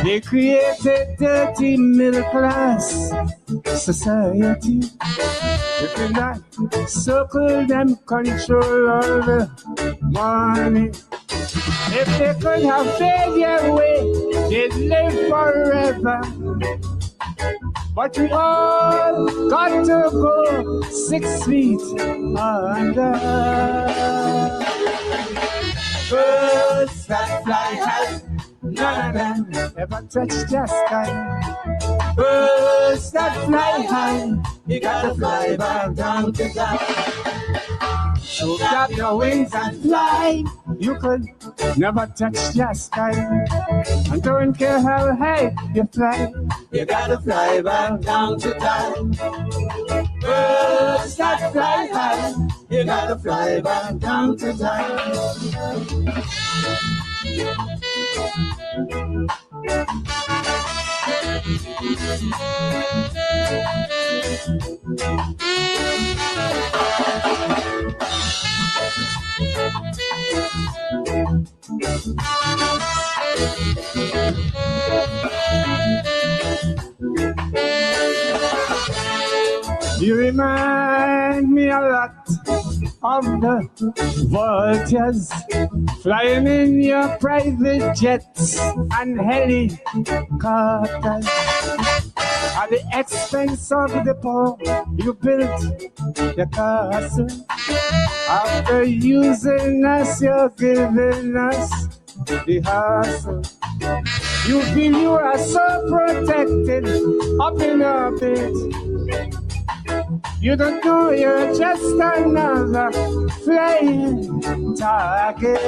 They created dirty middle class society. If you like, circle them, control all the money. If they could have paid their way, they'd live forever. But we all got to go 6 feet under. Birds that fly high, none of them ever touch the sky. Birds that fly high, you gotta fly back down to ground. So clap your wings and fly. You could never touch the sky. And don't care how high you fly, you gotta fly back down to ground. Birds that fly high, you gotta fly back down to ground. You remind me a lot of the vultures flying in your private jets and helicopters. At the expense of the poor, you built the castle. After using us, you're giving us the hustle. You feel you are so protected up in orbit. You don't know you're just another flying target.